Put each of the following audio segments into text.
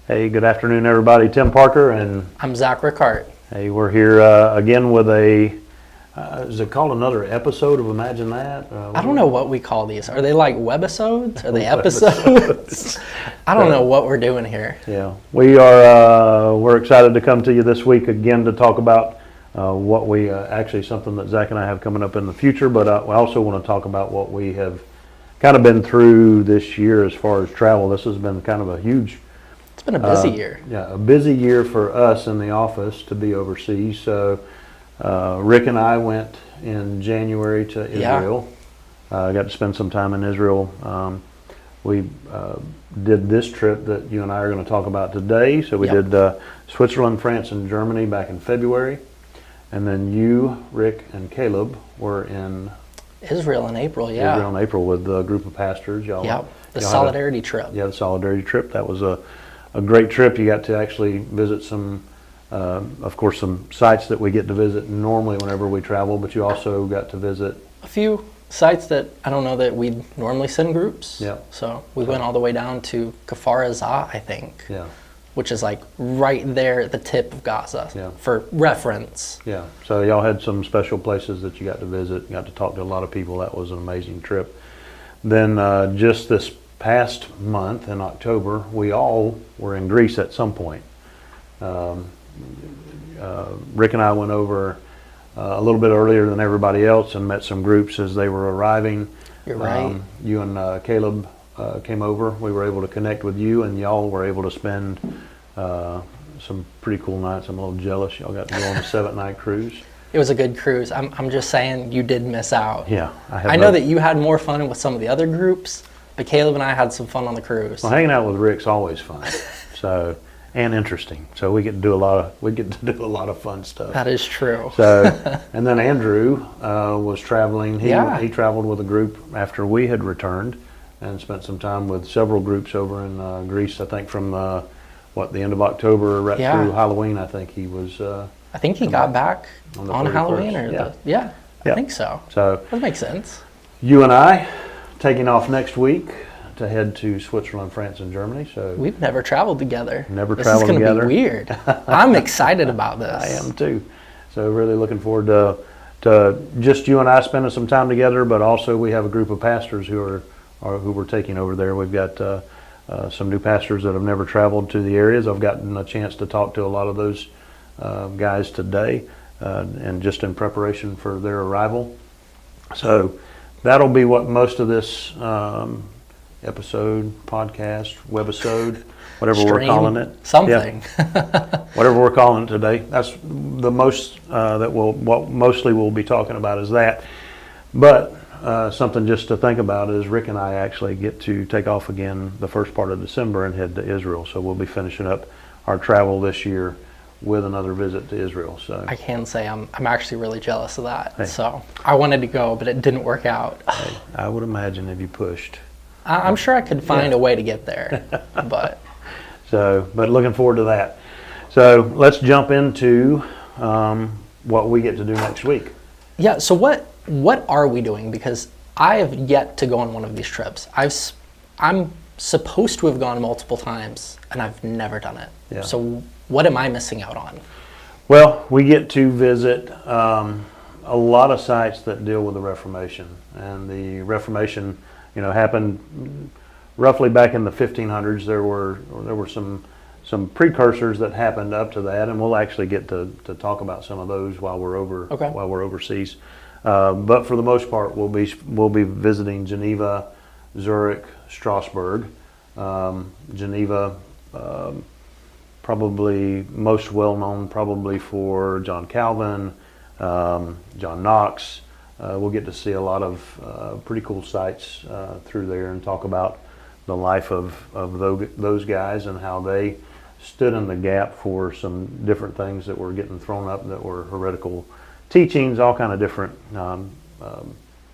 Hey, good afternoon, everybody. Tim Parker, and I'm Zach Rickart. hey, we're here again with is it called another episode of Imagine That? I don't know what we call these. Are they like webisodes? Are they episodes? I don't know what we're doing here. Yeah, we're excited to come to you this week again to talk about what we actually something that Zach and I have coming up in the future, but we also want to talk about what we have kind of been through this year as far as travel. This has been kind of a huge. It's been a busy year. Yeah, a busy year for us in the office to be overseas. So Rick and I went in January to Israel. Got to spend some time in Israel. We did this trip that you and I are going to talk about today. So we did Switzerland, France, and Germany back in February. And then you, Rick, and Caleb were in Israel in April, Israel in April with a group of pastors. The Solidarity trip. Yeah, the Solidarity trip. That was a great trip. You got to actually visit some, of course, some sites that we get to visit normally whenever we travel, but you also got to visit a few sites that I don't know that we'd normally send groups. Yeah. So we went all the way down to Kfar Aza, I think. Yeah. Which is like right there at the tip of Gaza. Yeah. For reference. Yeah. So y'all had some special places that you got to visit. You got to talk to a lot of people. That was an amazing trip. Then just this past month in October, we all were in Greece at some point. Rick and I went over a little bit earlier than everybody else and met some groups as they were arriving. You're right. You and Caleb came over. We were able to connect with you, and y'all were able to spend some pretty cool nights. I'm a little jealous. Y'all got to go on a 7-night cruise. It was a good cruise. I'm just saying you did miss out. Yeah. I know that you had more fun with some of the other groups, but Caleb and I had some fun on the cruise. Well, hanging out with Rick's always fun. And interesting. So we get to do a lot of fun stuff. That is true. So, and then Andrew was traveling. He traveled with a group after we had returned and spent some time with several groups over in Greece. I think from the end of October right through Halloween. I think he was. I think he got back on Halloween I think so. So that makes sense. You and I taking off next week to head to Switzerland, France, and Germany. So we've never traveled together. This is going to be weird. I'm excited about this. I am too. So really looking forward to just you and I spending some time together. But also we have a group of pastors who we're taking over there. We've got some new pastors that have never traveled to the areas. I've gotten a chance to talk to a lot of those guys today, and just in preparation for their arrival. So that'll be what most of this episode, podcast, webisode, whatever we're calling it. Something. Yeah. Whatever we're calling it today. That's the most what mostly we'll be talking about is that. But something just to think about is Rick and I actually get to take off again the first part of December and head to Israel. So we'll be finishing up our travel this year with another visit to Israel. So I can say I'm actually really jealous of that. Hey. So I wanted to go, but it didn't work out. Hey, I would imagine if you pushed. I'm sure I could find a way to get there, but looking forward to that. So let's jump into what we get to do next week. Yeah. So what are we doing? Because I have yet to go on one of these trips. I'm supposed to have gone multiple times, and I've never done it. Yeah. So what am I missing out on? Well, we get to visit a lot of sites that deal with the Reformation, and the Reformation, happened roughly back in the 1500s. There were some precursors that happened up to that, and we'll actually get to talk about some of those while we're overseas. But for the most part, we'll be visiting Geneva, Zurich, Strasbourg. Geneva, probably most well known probably for John Calvin, John Knox. We'll get to see a lot of pretty cool sites through there and talk about the life of those guys and how they stood in the gap for some different things that were getting thrown up that were heretical teachings, all kind of different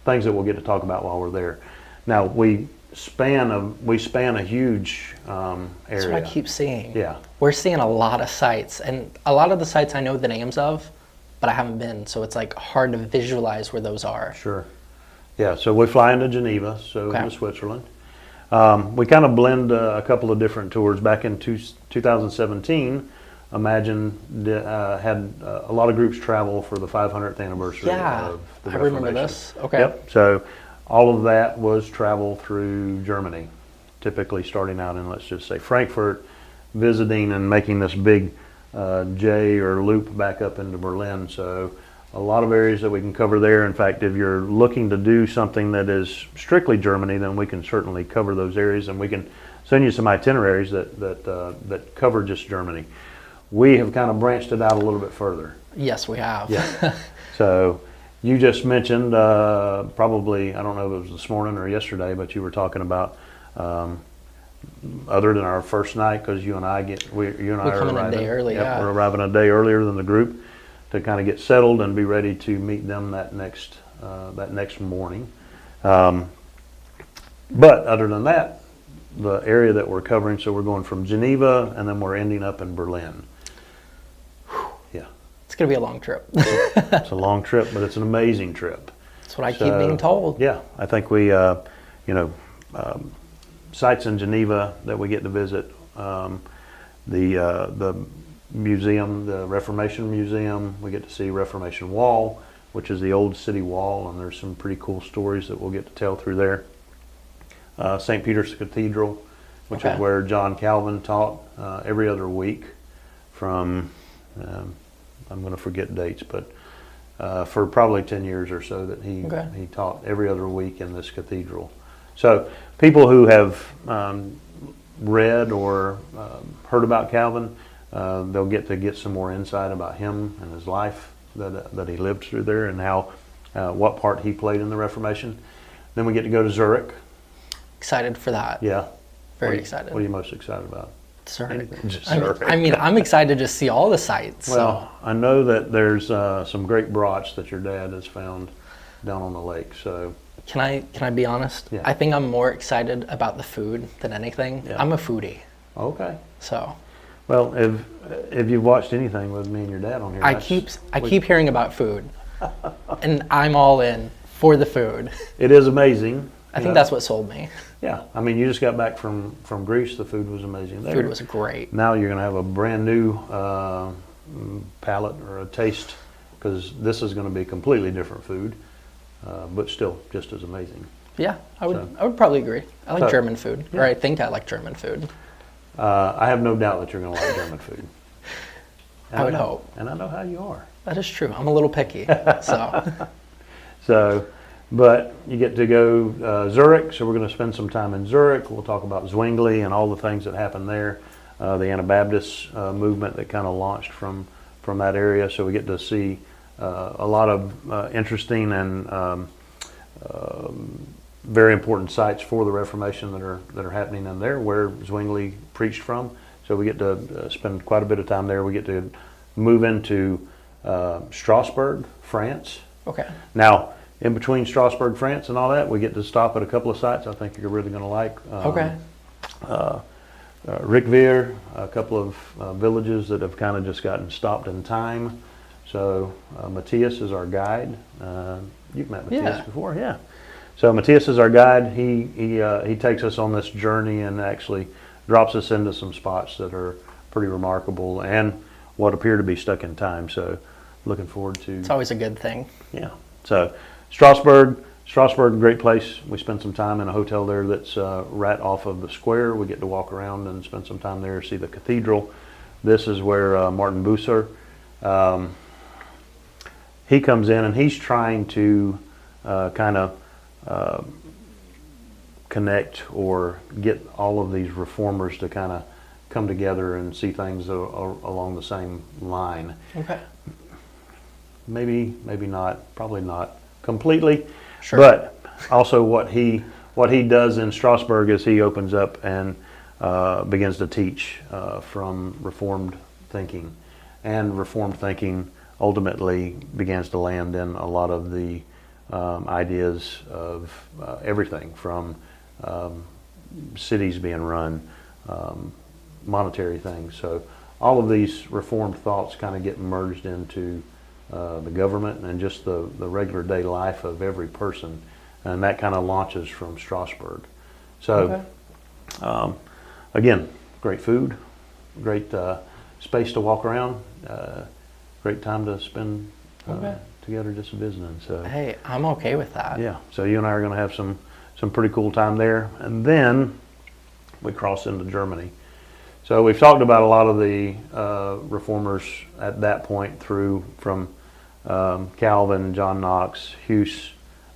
things that we'll get to talk about while we're there. Now we span a huge area. That's what I keep seeing. Yeah, we're seeing a lot of sites, and a lot of the sites I know the names of, but I haven't been, so it's like hard to visualize where those are. Sure. Yeah, so we fly into Geneva, into Switzerland. We kind of blend a couple of different tours. Back in 2017, Imagine had a lot of groups travel for the 500th anniversary of the Reformation. I remember this. Okay. Yep. So all of that was travel through Germany, typically starting out in, let's just say, Frankfurt, visiting and making this big J or loop back up into Berlin. So a lot of areas that we can cover there. In fact, if you're looking to do something that is strictly Germany, then we can certainly cover those areas, and we can send you some itineraries that cover just Germany. We have kind of branched it out a little bit further. Yes, we have. Yeah. So you just mentioned probably, I don't know if it was this morning or yesterday, but you were talking about other than our first night, because you and I are arriving a day early. Yep, yeah, we're arriving a day earlier than the group to kind of get settled and be ready to meet them that next morning. But other than that, the area that we're covering, so we're going from Geneva and then we're ending up in Berlin. Yeah, it's going to be a long trip. It's a long trip, but it's an amazing trip. That's what I keep being told. Yeah, I think we, sites in Geneva that we get to visit, the museum, the Reformation Museum. We get to see Reformation Wall, which is the old city wall, and there's some pretty cool stories that we'll get to tell through there. St. Peter's Cathedral, which is where John Calvin taught every other week from, I'm going to forget dates, but for probably 10 years or so that he taught every other week in this cathedral. So people who have read or heard about Calvin, they'll get some more insight about him and his life that he lived through there, and how what part he played in the Reformation. Then we get to go to Zurich. Excited for that. Yeah. Very excited. What are you most excited about? Zurich. Just Zurich. I'm excited to just see all the sites. Well, I know that there's some great brats that your dad has found down on the lake. So can I be honest? Yeah. I think I'm more excited about the food than anything. Yeah. I'm a foodie. Okay. So. Well, if you've watched anything with me and your dad on here, I keep hearing about food, and I'm all in for the food. It is amazing. I think that's what sold me. Yeah, I mean, you just got back from Greece. The food was amazing there. Food was great. Now you're going to have a brand new palate or a taste, because this is going to be completely different food, but still just as amazing. Yeah, I would probably agree. I like German food, or I think I like German food. I have no doubt that you're going to like German food. And I would hope. And I know how you are. That is true. I'm a little picky, so. But you get to go Zurich, so we're going to spend some time in Zurich. We'll talk about Zwingli and all the things that happened there, the Anabaptist movement that kind of launched from that area. So we get to see a lot of interesting and very important sites for the Reformation that are happening in there, where Zwingli preached from. So we get to spend quite a bit of time there. We get to move into Strasbourg, France. Okay. Now, in between Strasbourg, France, and all that, we get to stop at a couple of sites I think you're really going to like. Rickvier, a couple of villages that have kind of just gotten stopped in time. So Matthias is our guide. You've met Matthias before, yeah. So Matthias is our guide. He takes us on this journey and actually drops us into some spots that are pretty remarkable and what appear to be stuck in time. So looking forward to. It's always a good thing. Yeah. So Strasbourg, great place. We spend some time in a hotel there that's right off of the square. We get to walk around and spend some time there, see the cathedral. This is where Martin Bucer, he comes in and he's trying to kind of connect or get all of these reformers to kind of come together and see things along the same line. Okay. Maybe not, probably not completely, sure. But also what he does in Strasbourg is he opens up and begins to teach from Reformed thinking, and Reformed thinking ultimately begins to land in a lot of the ideas of everything from cities being run, monetary things. So all of these Reformed thoughts kind of get merged into the government and just the regular day life of every person, and that kind of launches from Strasbourg. So Again, great food, great space to walk around, great time to spend together just visiting. So Hey, I'm okay with that. yeah, so you and I are going to have some pretty cool time there, and then we cross into Germany. So we've talked about a lot of the reformers at that point through from Calvin, John Knox, Hus,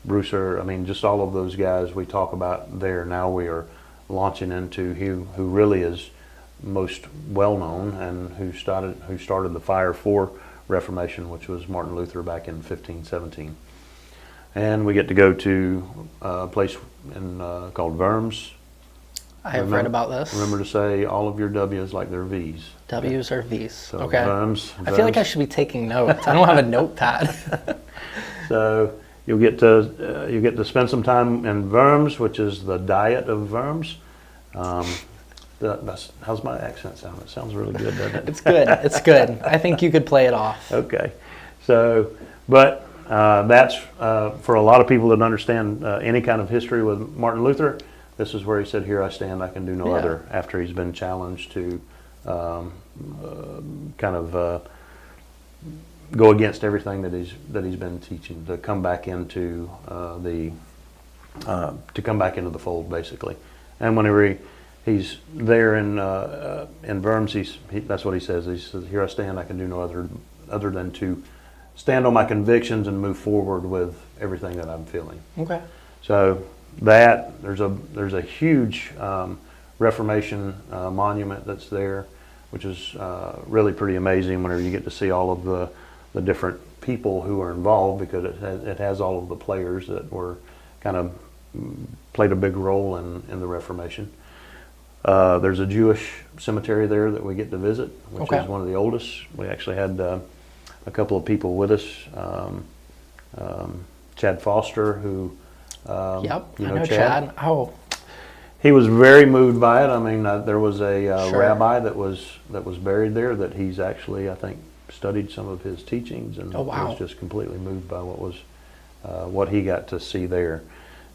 Brewster. I mean, just all of those guys we talk about there. Now we are launching into who really is most well known and who started the fire for Reformation, which was Martin Luther back in 1517. And we get to go to a place called Worms. I have read about this. Remember to say all of your W's like they're V's. W's are V's. So okay. Worms. I feel like I should be taking notes. I don't have a notepad. So you'll get to spend some time in Worms, which is the Diet of Worms. How's my accent sound? It sounds really good, doesn't it? It's good. It's good. I think you could play it off. Okay. So, but that's for a lot of people that understand any kind of history with Martin Luther. This is where he said, "Here I stand, I can do no other." After he's been challenged to go against everything that he's been teaching, to come back into the fold, basically. And whenever he's there in Worms, that's what he says. He says, "Here I stand, I can do no other than to stand on my convictions and move forward with everything that I'm feeling." Okay. So that there's a huge Reformation monument that's there, which is really pretty amazing whenever you get to see all of the different people who are involved, because it has all of the players that were kind of played a big role in the Reformation. There's a Jewish cemetery there that we get to visit, which is one of the oldest. We actually had a couple of people with us. Chad Foster, who I know Chad. Oh, he was very moved by it. I mean, there was a rabbi that was buried there that he's actually, I think, studied some of his teachings and was just completely moved by what he got to see there.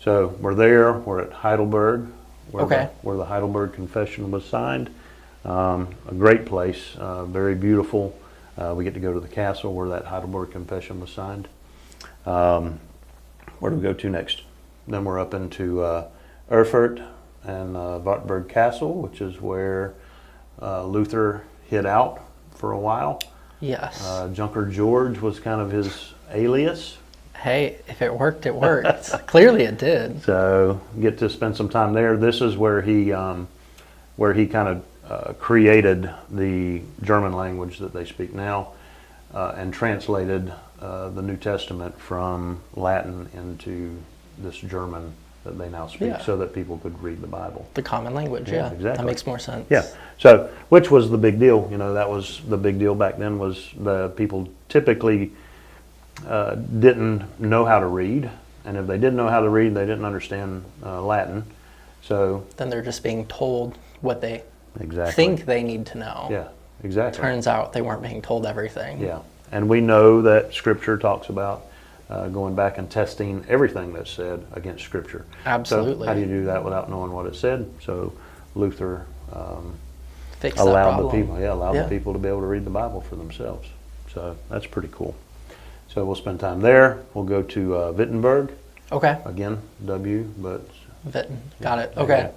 So we're there. We're at Heidelberg, where the Heidelberg Confession was signed. A great place, very beautiful. We get to go to the castle where that Heidelberg Confession was signed. Where do we go to next? Then we're up into Erfurt and Wartburg Castle, which is where Luther hid out for a while. Yes. Junker George was kind of his alias. Hey, if it worked, it worked. Clearly it did. So get to spend some time there. This is where he kind of created the German language that they speak now, and translated the New Testament from Latin into this German that they now speak, so that people could read the Bible. The common language, exactly. That makes more sense. Yeah. So, which was the big deal? You know, that was the big deal back then. Was the people typically didn't know how to read, and if they didn't know how to read, they didn't understand Latin. So then they're just being told what they think they need to know. Yeah, exactly. Turns out they weren't being told everything. Yeah, and we know that Scripture talks about going back and testing everything that's said against Scripture. Absolutely. So how do you do that without knowing what it said? So Luther allowed the people to be able to read the Bible for themselves. So that's pretty cool. So we'll spend time there. We'll go to Wittenberg. Okay. Again, W, but... Witten. Got it. Okay.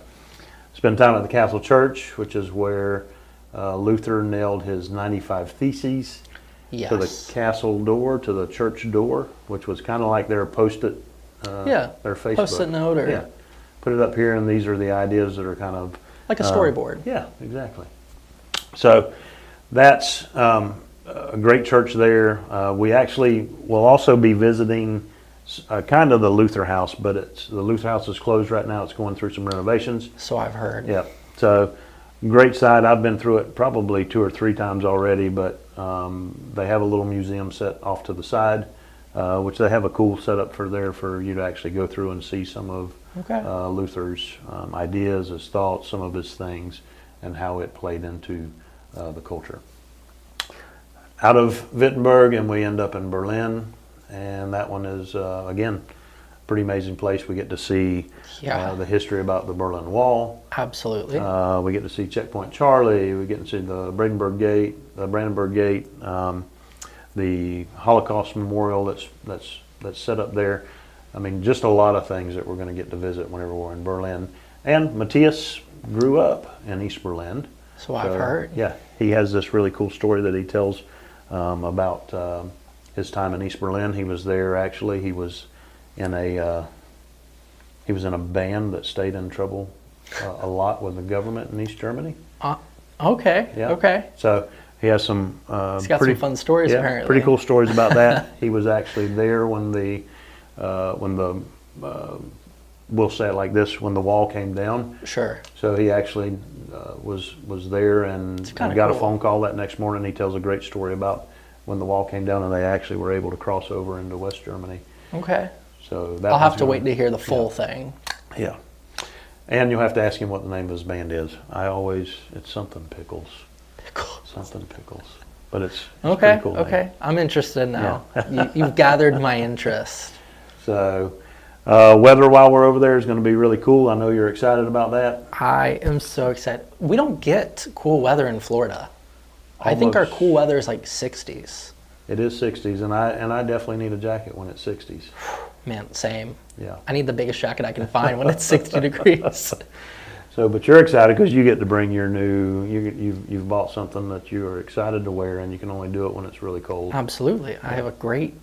Spend time at the Castle Church, which is where Luther nailed his 95 Theses to the castle door, to the church door, which was kind of like their post-it, their Facebook. Post-it note or... Yeah. Put it up here, and these are the ideas that are kind of... Like a storyboard. Yeah, exactly. So that's a great church there. We actually will also be visiting kind of the Luther House, but the Luther House is closed right now. It's going through some renovations. So I've heard. Yeah. So great site. I've been through it probably 2 or 3 times already, but they have a little museum set off to the side, which they have a cool setup for you to actually go through and see some of Luther's ideas, his thoughts, some of his things, and how it played into the culture. Out of Wittenberg, and we end up in Berlin, and that one is, again, pretty amazing place. We get to see Yeah. the history about the Berlin Wall. Absolutely. We get to see Checkpoint Charlie. We get to see the Brandenburg Gate, the Holocaust Memorial that's set up there. I mean, just a lot of things that we're going to get to visit whenever we're in Berlin. And Matthias grew up in East Berlin. So I've heard. Yeah, he has this really cool story that he tells about his time in East Berlin. He was there actually. He was in a band that stayed in trouble a lot with the government in East Germany. Okay. Yeah. Okay. So he has some He's got some fun stories apparently. pretty cool stories about that. He was actually there when the we'll say it like this, when the wall came down. Sure. So he actually was there and got a phone call that next morning. He tells a great story about when the wall came down and they actually were able to cross over into West Germany. Okay. So that I'll have to wait to hear the full thing. Yeah. And you'll have to ask him what the name of his band is. It's something Pickles. Something Pickles. But it's okay. pretty cool Okay. name. I'm interested now. You've gathered my interest. So weather while we're over there is going to be really cool. I know you're excited about that. I am so excited. We don't get cool weather in Florida. I think our cool weather is like 60s. It is 60s, and I definitely need a jacket when it's 60s. Man, same. Yeah. I need the biggest jacket I can find when it's 60 degrees. So, but you're excited because you get to bring your you've bought something that you are excited to wear, and you can only do it when it's really cold. Absolutely. I have a great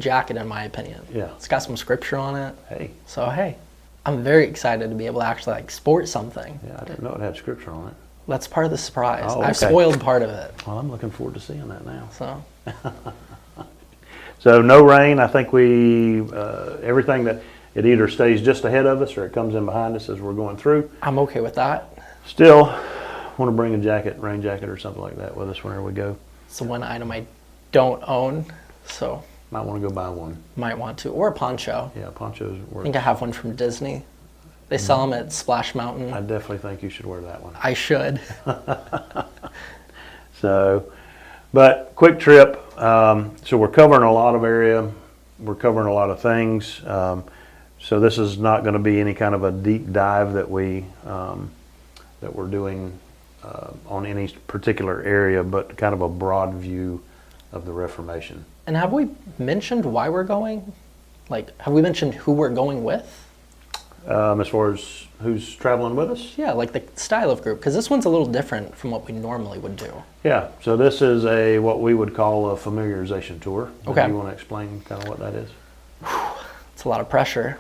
jacket in my opinion. Yeah. It's got some scripture on it. Hey. So, hey, I'm very excited to be able to actually like sport something. Yeah, I didn't know it had scripture on it. That's part of the surprise. Oh, okay. I've spoiled part of it. Well, I'm looking forward to seeing that now. So. So no rain. I think everything that it either stays just ahead of us or it comes in behind us as we're going through. I'm okay with that. Still, want to bring a rain jacket or something like that with us whenever we go. It's the one item I don't own, so might want to go buy one. Might want to, or a poncho. Yeah, ponchos work. I think I have one from Disney. They sell them at Splash Mountain. I definitely think you should wear that one. I should. So, but quick trip. So we're covering a lot of area. We're covering a lot of things. So this is not going to be any kind of a deep dive that we're doing on any particular area, but kind of a broad view of the Reformation. And have we mentioned why we're going? Like, have we mentioned who we're going with? As far as who's traveling with us? Yeah, like the style of group, because this one's a little different from what we normally would do. Yeah, so this is what we would call a familiarization tour. Okay. Do you want to explain kind of what that is? It's a lot of pressure.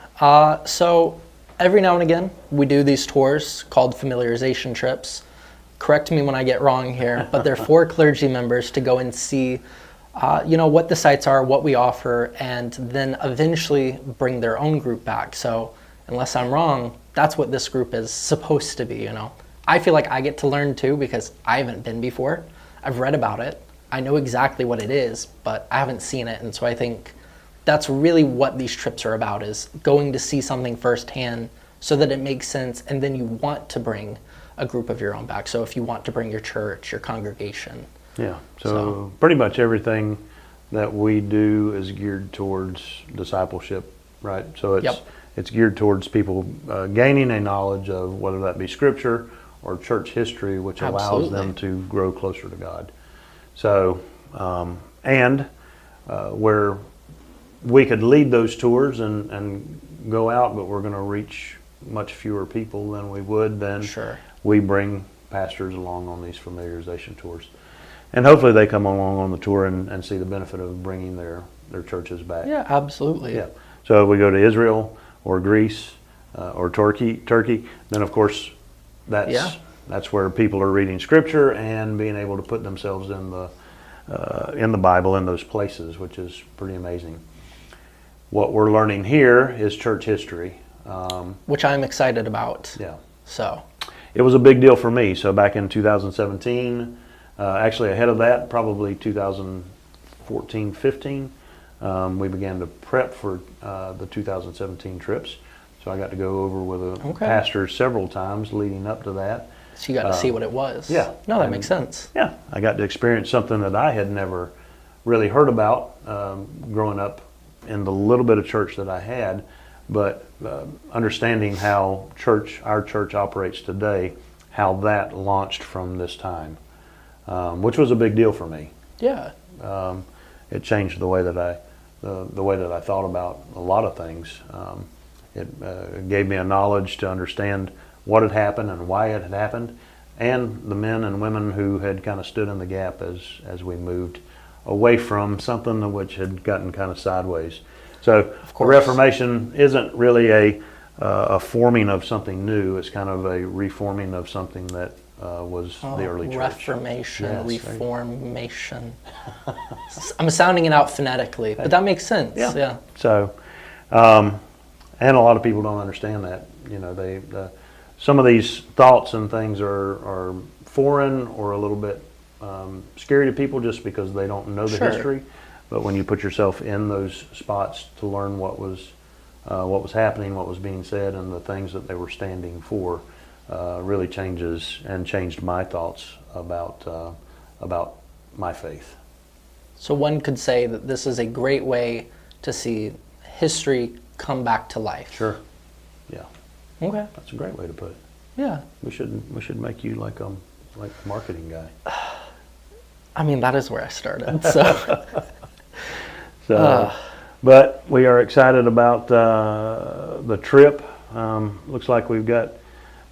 So every now and again, we do these tours called familiarization trips. Correct me when I get wrong here, but they're for clergy members to go and see what the sites are, what we offer, and then eventually bring their own group back. So unless I'm wrong, that's what this group is supposed to be, I feel like I get to learn too because I haven't been before. I've read about it. I know exactly what it is, but I haven't seen it. And so I think that's really what these trips are about, is going to see something firsthand so that it makes sense, and then you want to bring a group of your own back. So if you want to bring your church, your congregation. Yeah, so pretty much everything that we do is geared towards discipleship, right? So it's geared towards people gaining a knowledge of whether that be scripture or church history, which allows them to grow closer to God. So, where we could lead those tours and go out, but we're going to reach much fewer people than we would, then we bring pastors along on these familiarization tours. And hopefully they come along on the tour and see the benefit of bringing their churches back. Yeah, absolutely. Yeah. So if we go to Israel or Greece or Turkey, then of course that's where people are reading scripture and being able to put themselves in the Bible in those places, which is pretty amazing. What we're learning here is church history, which I'm excited about. Yeah. So it was a big deal for me. So back in 2017, actually ahead of that, probably 2014, 15, we began to prep for the 2017 trips. So I got to go over with a pastor several times leading up to that. So you got to see what it was. Yeah. No, that makes sense. Yeah. I got to experience something that I had never really heard about growing up in the little bit of church that I had. but understanding how our church operates today, how that launched from this time, which was a big deal for me. Yeah. It changed the way that I thought about a lot of things. It gave me a knowledge to understand what had happened and why it had happened, and the men and women who had kind of stood in the gap as we moved away from something which had gotten kind of sideways. So the Reformation isn't really a forming of something new. It's kind of a reforming of something that was the early church. Reformation, yes, reformation. I'm sounding it out phonetically, but that makes sense. Yeah. So, and a lot of people don't understand that. You know, some of these thoughts and things are foreign or a little bit scary to people just because they don't know the history. But when you put yourself in those spots to learn what was happening, what was being said, and the things that they were standing for, really changed my thoughts about my faith. So one could say that this is a great way to see history come back to life. Sure. Yeah. Okay. That's a great way to put it. Yeah. We should make you like a marketing guy. I mean, that is where I started. So. But we are excited about the trip. Looks like we've got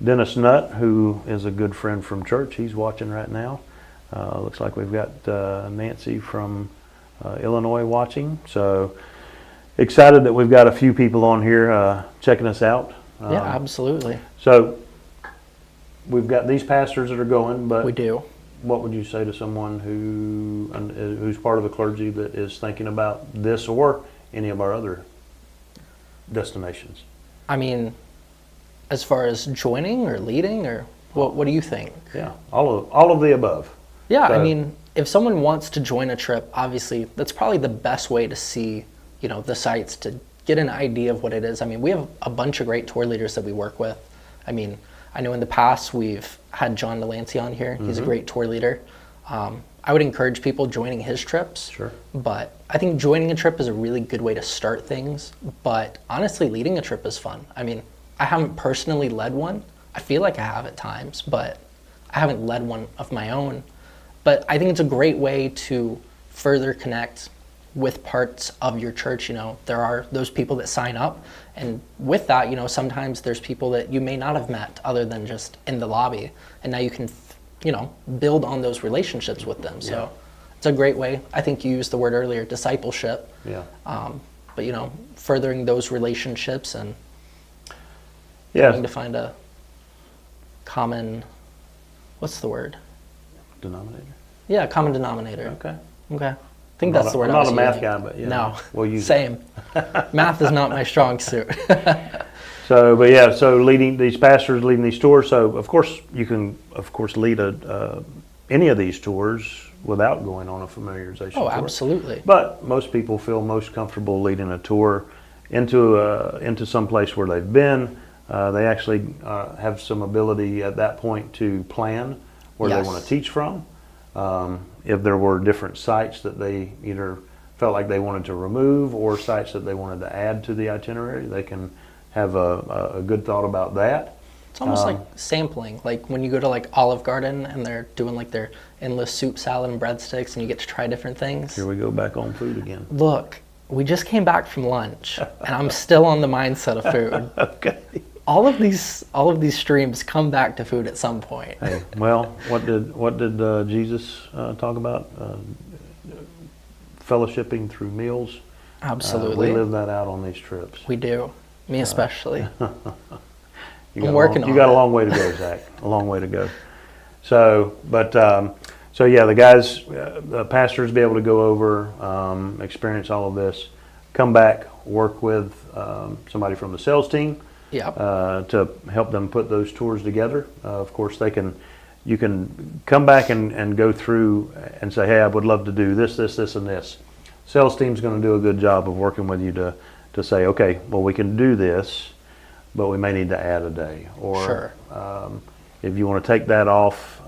Dennis Nutt, who is a good friend from church. He's watching right now. Looks like we've got Nancy from Illinois watching. So excited that we've got a few people on here checking us out. Yeah, absolutely. So we've got these pastors that are going, but we do. What would you say to someone who's part of the clergy that is thinking about this or any of our other destinations? I mean, as far as joining or leading, or what do you think? Yeah, all of the above. Yeah, so, I mean, if someone wants to join a trip, obviously that's probably the best way to see, the sites, to get an idea of what it is. I mean, we have a bunch of great tour leaders that we work with. I mean, I know in the past we've had John Delancey on here. He's a great tour leader. I would encourage people joining his trips. Sure. But I think joining a trip is a really good way to start things. But honestly, leading a trip is fun. I mean, I haven't personally led one. I feel like I have at times, but I haven't led one of my own. But I think it's a great way to further connect with parts of your church. There are those people that sign up, and with that, sometimes there's people that you may not have met other than just in the lobby, and now you can build on those relationships with them. So it's a great way. I think you used the word earlier, discipleship. Yeah. But furthering those relationships and trying to find a common, what's the word? Denominator. Yeah, common denominator. Okay. I think that's the word. I'm not a math guy, but yeah. No. We'll use Same. Math is not my strong suit. So leading these pastors, leading these tours. So of course you can, lead any of these tours without going on a familiarization tour. Oh, absolutely. But most people feel most comfortable leading a tour into some place where they've been. They actually have some ability at that point to plan where they want to teach from. If there were different sites that they either felt like they wanted to remove or sites that they wanted to add to the itinerary, they can have a good thought about that. It's almost like sampling, like when you go to like Olive Garden and they're doing like their endless soup, salad, and breadsticks, and you get to try different things. Here we go back on food again. Look, we just came back from lunch, and I'm still on the mindset of food. Okay. All of these streams come back to food at some point. Hey, well, what did Jesus talk about? Fellowshipping through meals. Absolutely. We live that out on these trips. We do. Me especially. I'm working on it. You got a long way to go, Zach. A long way to go. So the guys, the pastors, be able to go over, experience all of this, come back, work with somebody from the sales team. To help them put those tours together. Of course, you can come back and go through and say, hey, I would love to do this, and this. Sales team's going to do a good job of working with you to say, okay, well, we can do this, but we may need to add a day. Or if you want to take that off,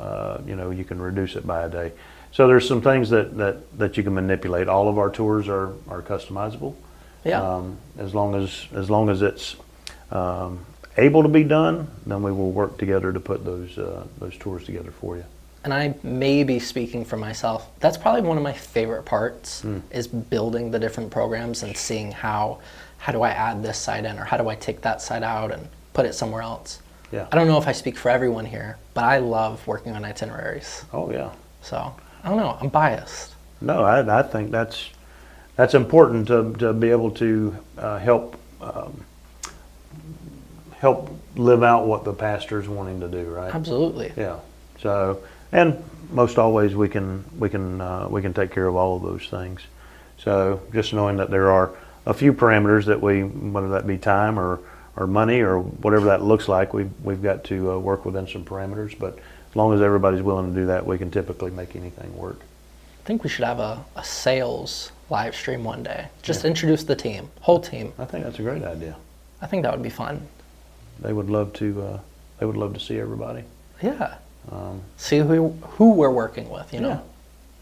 you can reduce it by a day. So there's some things that you can manipulate. All of our tours are customizable. Yeah. As long as it's able to be done, then we will work together to put those tours together for you. And I may be speaking for myself. That's probably one of my favorite parts is building the different programs and seeing how do I add this side in, or how do I take that side out and put it somewhere else. Yeah. I don't know if I speak for everyone here, but I love working on itineraries. Oh yeah. So I don't know. I'm biased. No, I think that's important to be able to help live out what the pastor's wanting to do, right? Absolutely. Yeah. So, and most always we can take care of all of those things. So just knowing that there are a few parameters that whether that be time or money or whatever that looks like, we've got to work within some parameters. But as long as everybody's willing to do that, we can typically make anything work. I think we should have a sales live stream one day. Just introduce the team, whole team. I think that's a great idea. I think that would be fun. They would love to. They would love to see everybody. Yeah. See who we're working with, you know, Yeah.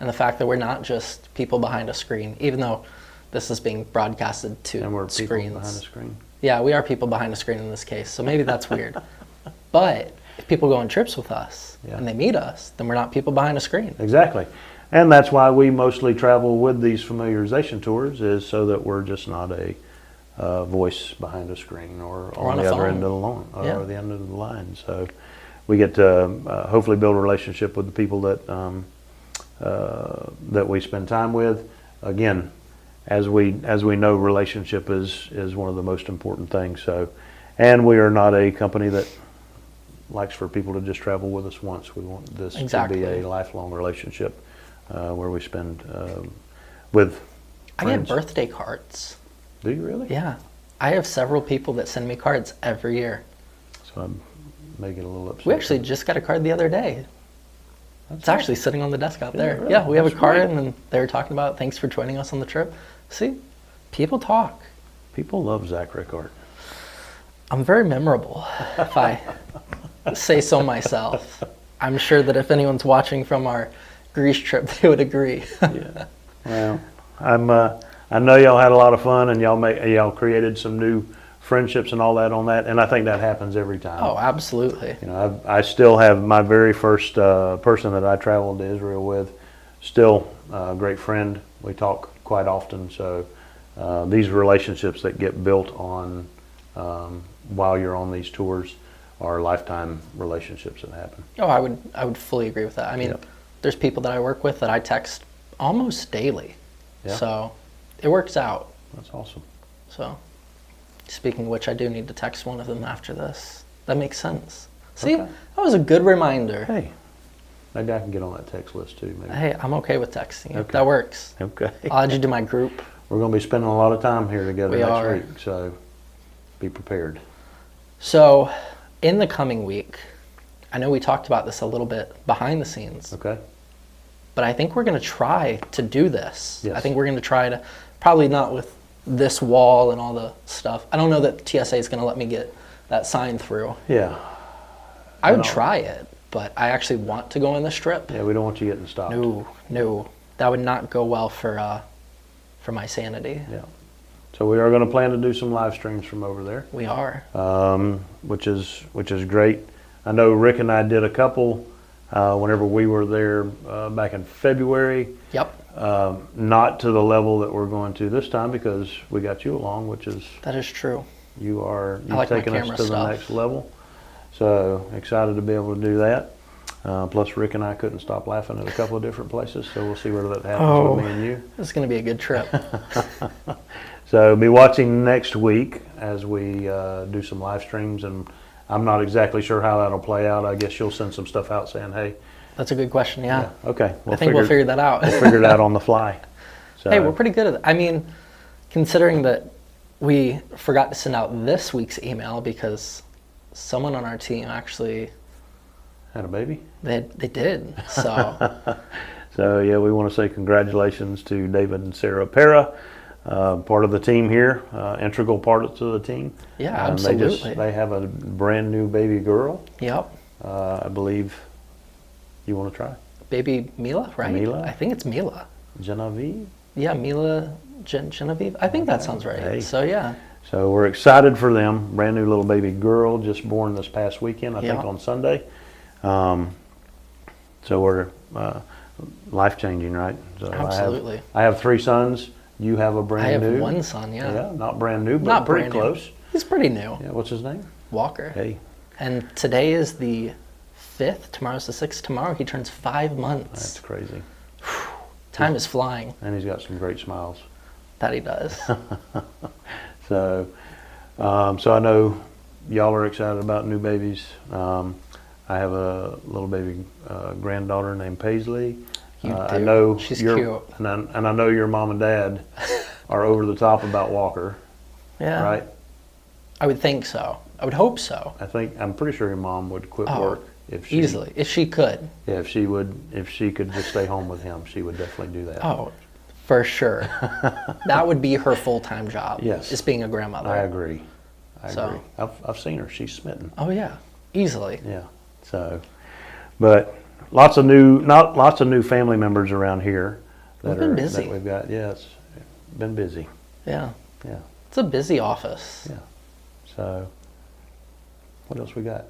and the fact that we're not just people behind a screen, even though this is being broadcasted to And we're screens. people behind the screen. Yeah, we are people behind a screen in this case, so maybe that's weird. But if people go on trips with us and they meet us, then we're not people behind a screen. Exactly. And that's why we mostly travel with these familiarization tours, is so that we're just not a voice behind a screen or on the other end of the line, or the end of the line. So we get to hopefully build a relationship with the people that we spend time with. Again, as we know, relationship is one of the most important things. So, and we are not a company that likes for people to just travel with us once. We want this to be a lifelong relationship where we spend with friends. I get birthday cards. Do you really? Yeah. I have several people that send me cards every year. So I'm making a little upset. We actually just got a card the other day. It's actually sitting on the desk out there. Really? Yeah, we have a That's card, great. and they were talking about thanks for joining us on the trip. See, people talk. People love Zach Rickard. I'm very memorable, if I say so myself. I'm sure that if anyone's watching from our Greece trip, they would agree. Yeah. Well, I know y'all had a lot of fun, and y'all created some new friendships and all that on that, and I think that happens every time. Oh, absolutely. You know, I still have my very first person that I traveled to Israel with, still a great friend. We talk quite often. So these relationships that get built on while you're on these tours are lifetime relationships that happen. Oh, I would fully agree with that. I mean, there's people that I work with that I text almost daily. Yeah. So it works out. That's awesome. So speaking of which, I do need to text one of them after this. That makes sense. See, Okay. that was a good reminder. Hey, maybe I can get on that text list too. Maybe. Hey, I'm okay with texting. Okay. That works. Okay. I'll add you to my group. We're going to be spending a lot of time here together We next are. week, so be prepared. So in the coming week, I know we talked about this a little bit behind the scenes, Okay. but I think we're going to try to do this. Yes. I think we're going to try to, probably not with this wall and all the stuff. I don't know that TSA is going to let me get that sign through. Yeah. I would try it, but I actually want to go on this trip. Yeah, we don't want you getting stopped. No, that would not go well for my sanity. Yeah. So we are going to plan to do some live streams from over there, We are. which is great. I know Rick and I did a couple whenever we were there back in February. Yep, Not to the level that we're going to this time because we got you along, which is that is true. you've like my taken us camera to the stuff. next level. So excited to be able to do that. Plus Rick and I couldn't stop laughing at a couple of different places, so we'll see where that happens with me and you. This is going to be a good trip. So be watching next week as we do some live streams, and I'm not exactly sure how that'll play out. I guess you'll send some stuff out saying, hey. That's a good question, yeah. Okay. I think we'll figure that out. We'll figure it out on the fly. So, Hey, we're pretty good at it. I mean, considering that we forgot to send out this week's email because someone on our team actually, had a baby? they did. So, So yeah, we want to say congratulations to David and Sarah Pera, part of the team here, integral parts of the team. yeah, absolutely. They have a brand new baby girl. Yep. I believe you want to try Baby Mila, right? Mila? I think it's Mila. Genevieve. Yeah, Mila Genevieve. I think that sounds right. Hey. So yeah. So we're excited for them. Brand new little baby girl just born this past weekend, I think on Sunday. So we're life-changing, right? So Absolutely. I have 3 sons. You have a brand new. I have 1 son, yeah. Yeah, not brand new, but Not pretty brand new. close. He's pretty new. Yeah, what's his name? Walker. Hey. And today is the 5th. Tomorrow's the 6th. Tomorrow he turns 5 months. That's crazy. Time is flying. And he's got some great smiles. That he does. So I know y'all are excited about new babies. I have a little baby granddaughter named Paisley. You do. I know She's cute. And I know your mom and dad are over the top about Walker. Yeah. Right? I would think so. I would hope so. I'm pretty sure your mom would quit work if she easily, if she could. Yeah, if she could just stay home with him, she would definitely do that. Oh, for sure. That would be her full-time job. Yes. Is being a grandmother. I agree. I So- agree. I've seen her. She's smitten. Oh yeah, easily. Yeah. So, but lots of new family members around here We've been busy. that we've got. Yeah, it's been busy. Yeah. Yeah. It's a busy office. Yeah. So, what else we got?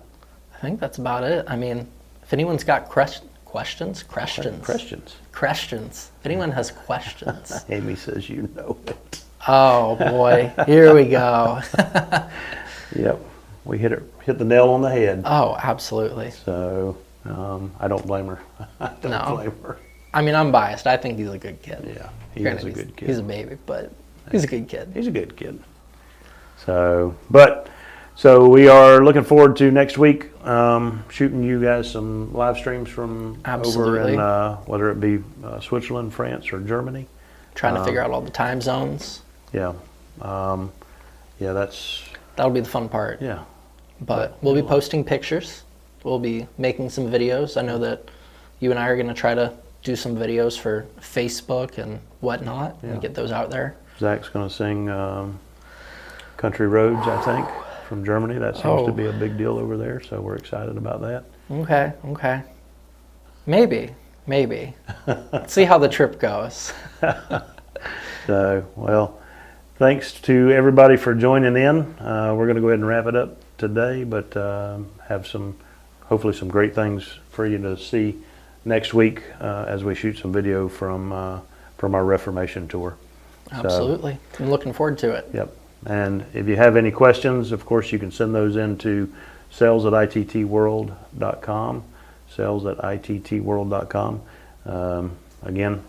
I think that's about it. I mean, if anyone's got questions. If anyone has questions. Amy says you know it. Oh boy, here we go. Yep, we hit the nail on the head. Oh, absolutely. So I don't blame her. I don't blame her. I mean, I'm biased. I think he's a good kid. Yeah, he is a good kid. He's a baby, but he's a good kid. He's a good kid. So we are looking forward to next week shooting you guys some live streams from over in whether it be Switzerland, France, or Germany. Trying to figure out all the time zones. Yeah, That'll be the fun part. Yeah, but we'll be posting pictures. We'll be making some videos. I know that you and I are going to try to do some videos for Facebook and whatnot and get those out there. Zach's going to sing Country Roads, I think, from Germany. That seems to be a big deal over there, so we're excited about that. Okay. Maybe. Let's see how the trip goes. So, well, thanks to everybody for joining in. We're going to go ahead and wrap it up today, but have hopefully some great things for you to see next week as we shoot some video from our Reformation tour. Absolutely. So, I'm looking forward to it. Yep. And if you have any questions, of course, you can send those in to sales@ittworld.com, sales@ittworld.com. Again,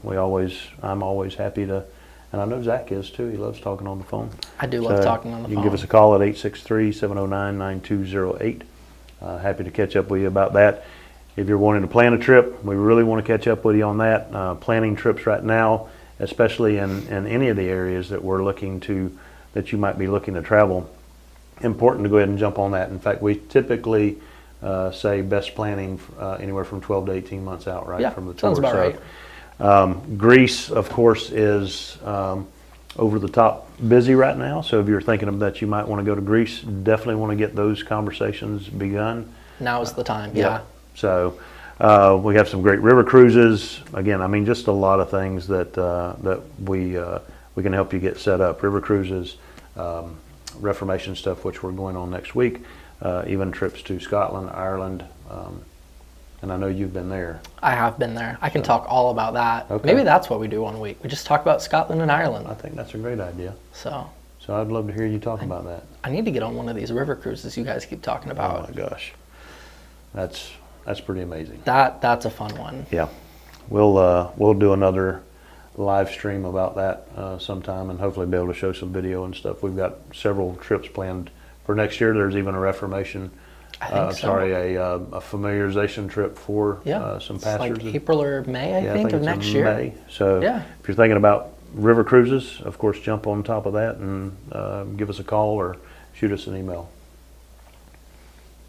I'm always happy to, and I know Zach is too. He loves talking on the phone. I do love talking on the phone. You can give us a call at 863-709-9208. Happy to catch up with you about that. If you're wanting to plan a trip, we really want to catch up with you on that. Planning trips right now, especially in any of the areas that that you might be looking to travel, important to go ahead and jump on that. In fact, we typically say best planning anywhere from 12 to 18 months out, right, from the tour. Sounds about right. Greece, of course, is over the top busy right now. So if you're thinking that you might want to go to Greece, definitely want to get those conversations begun. Now is the time, yeah. So we have some great river cruises. Again, I mean, just a lot of things that we can help you get set up. River cruises, Reformation stuff, which we're going on next week, even trips to Scotland, Ireland, and I know you've been there. I have been there. I can talk all about that. Okay. Maybe that's what we do one week. We just talk about Scotland and Ireland. I think that's a great idea. So I'd love to hear you talk about that. I need to get on one of these river cruises you guys keep talking about. Oh my gosh, that's pretty amazing. That's a fun one. Yeah, we'll do another live stream about that sometime, and hopefully be able to show some video and stuff. We've got several trips planned for next year. There's even a Reformation, a familiarization trip for some pastors. Like April or May, I think of next year. May. So if you're thinking about river cruises, of course, jump on top of that and give us a call or shoot us an email.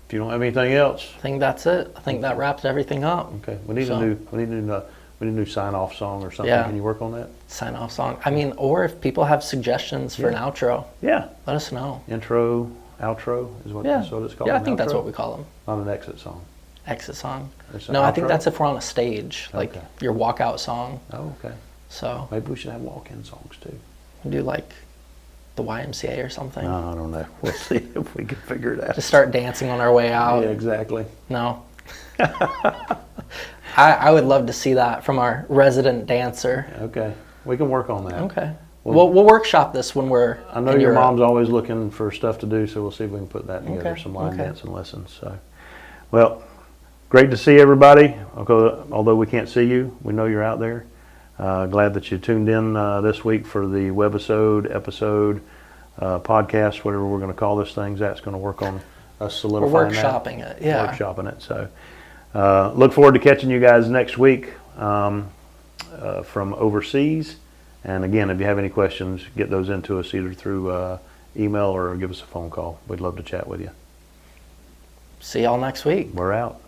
If you don't have anything else, I think that's it. I think that wraps everything up. Okay, we need a new sign-off song or something. Yeah. Can you work on that? Sign-off song. I mean, or if people have suggestions for an outro, let us know. Intro, outro is what that's what it's called. Yeah, I think that's what we call them. Not an exit song. Exit song. It's an No, outro? I think that's if we're on a stage, like your walkout song. Oh, okay. So Maybe we should have walk-in songs too. we do like the YMCA or something. No, I don't know. We'll see if we can figure it out. Just start dancing on our way out. Yeah, exactly. No. I would love to see that from our resident dancer. Okay, we can work on that. Okay. We'll workshop this when we're I know in your Europe. mom's always looking for stuff to do, so we'll see if we can put that together, Okay, some line okay. dancing lessons. So, well, great to see everybody. Although we can't see you, we know you're out there. Glad that you tuned in this week for the episode, podcast, whatever we're going to call this thing. Zach's going to work on us solidifying We're workshopping it, yeah. Workshopping it. So, look forward to catching you guys next week from overseas. And again, if you have any questions, get those into us either through email or give us a phone call. We'd love to chat with you. See y'all next week. We're out.